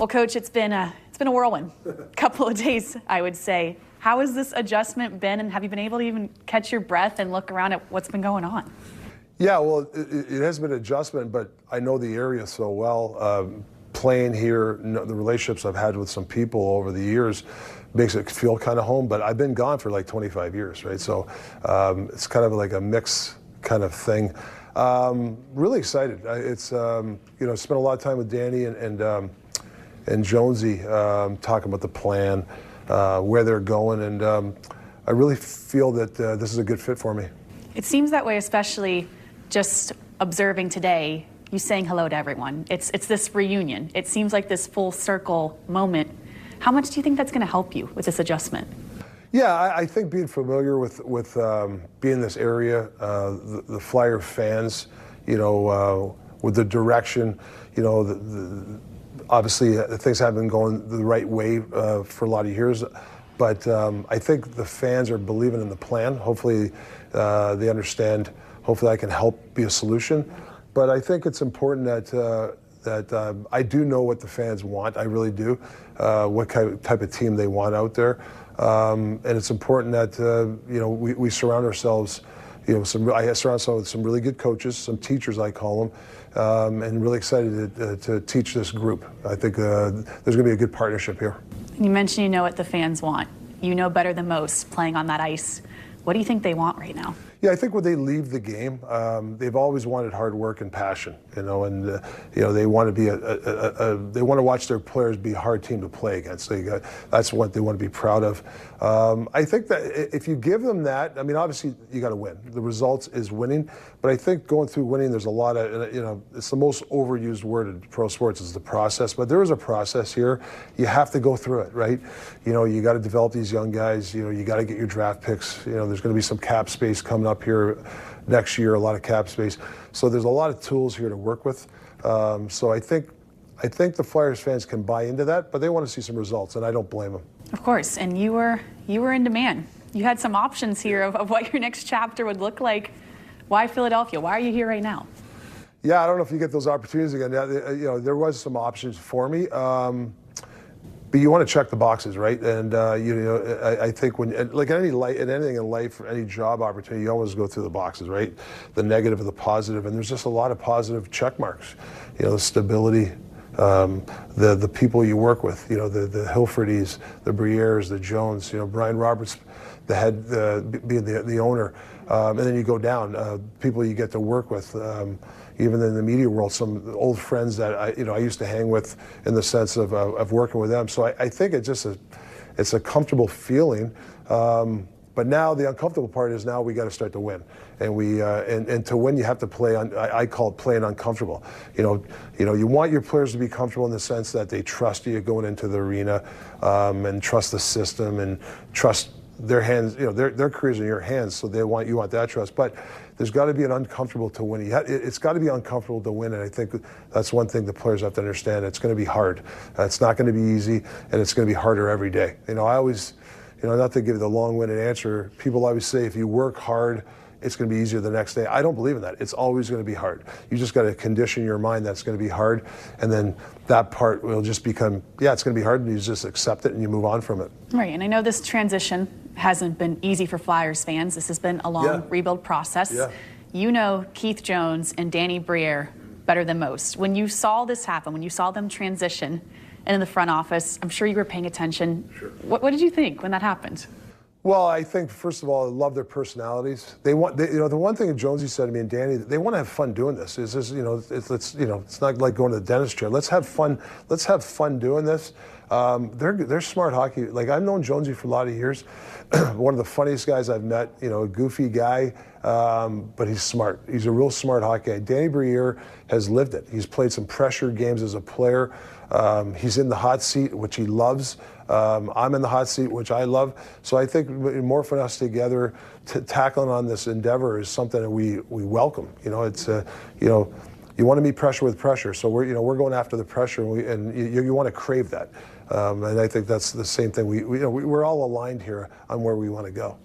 Well, Coach, it's been a whirlwind couple of days, I would say. How has this adjustment been, and have you been able to even catch your breath and look around at what's been going on? Yeah, well, it has been an adjustment, but I know the area so well. Playing here, the relationships I've had with some people over the years makes it feel kind of home, but I've been gone for like 25 years, right? So it's kind of like a mix kind of thing. Really excited. It's, spent a lot of time with Danny and Jonesy talking about the plan, where they're going, and I really feel that this is a good fit for me. It seems that way, especially just observing today, you saying hello to everyone. It's this reunion. It seems like this full circle moment. How much do you think that's going to help you with this adjustment? Yeah, I think being familiar with being in this area, the Flyer fans, with the direction, obviously things haven't been going the right way for a lot of years, but I think the fans are believing in the plan. Hopefully they understand. Hopefully I can help be a solution. But I think it's important that I do know what the fans want. I really do, what type of team they want out there. And it's important that we surround ourselves. I surround ourselves with some really good coaches, some teachers I call them, and really excited to teach this group. I think there's going to be a good partnership here. You mentioned you know what the fans want. You know better than most playing on that ice. What do you think they want right now? Yeah, I think when they leave the game, they've always wanted hard work and passion, and they want to be they want to watch their players be a hard team to play against. That's what they want to be proud of. I think that if you give them that, I mean, obviously you got to win. The results is winning, but I think going through winning, there's a lot of, it's the most overused word in pro sports is the process, but there is a process here. You have to go through it, right? You got to develop these young guys. You got to get your draft picks. There's going to be some cap space coming up here next year, a lot of cap space. So there's a lot of tools here to work with. So I think the Flyers fans can buy into that, but they want to see some results, and I don't blame them. Of course, and you were in demand. You had some options here of what your next chapter would look like. Why Philadelphia? Why are you here right now? Yeah, I don't know if you get those opportunities again. There was some options for me. But you want to check the boxes, right? And I think when, like anything in life, any job opportunity, you always go through the boxes, right? The negative and the positive, and there's just a lot of positive check marks. The stability, the people you work with, the Hilferdys, the Brieres, the Jones, Brian Roberts, the head, being the owner, and then you go down, people you get to work with. Even in the media world, some old friends that I used to hang with, in the sense of working with them. So I think it's a comfortable feeling. But now the uncomfortable part is now we got to start to win, and to win you have to play on. I call it playing uncomfortable. You want your players to be comfortable in the sense that they trust you going into the arena, and trust the system and trust their hands. Their careers in your hands, so you want that trust. But there's got to be an uncomfortable to win. It's got to be uncomfortable to win, and I think that's one thing the players have to understand. It's going to be hard. It's not going to be easy, and it's going to be harder every day. I always, not to give the long-winded answer, people always say if you work hard, it's going to be easier the next day. I don't believe in that. It's always going to be hard. You just got to condition your mind that's going to be hard, and then that part will just become, it's going to be hard, and you just accept it and you move on from it. Right, and I know this transition hasn't been easy for Flyers fans. This has been a long rebuild process. Yeah. You know Keith Jones and Danny Briere better than most. When you saw this happen, when you saw them transition in the front office, I'm sure you were paying attention. Sure. What did you think when that happened? Well, I think, first of all, I love their personalities. The one thing that Jonesy said to me and Danny, they want to have fun doing this. It's not like going to the dentist chair. Let's have fun. Let's have fun doing this. They're smart hockey. Like, I've known Jonesy for a lot of years. One of the funniest guys I've met. A goofy guy, but he's smart. He's a real smart hockey guy. Danny Briere has lived it. He's played some pressure games as a player. He's in the hot seat, which he loves. I'm in the hot seat, which I love. So I think morphing us together, tackling on this endeavor is something that we welcome. You want to meet pressure with pressure. So we're going after the pressure, and you want to crave that. And I think that's the same thing. We're all aligned here on where we want to go.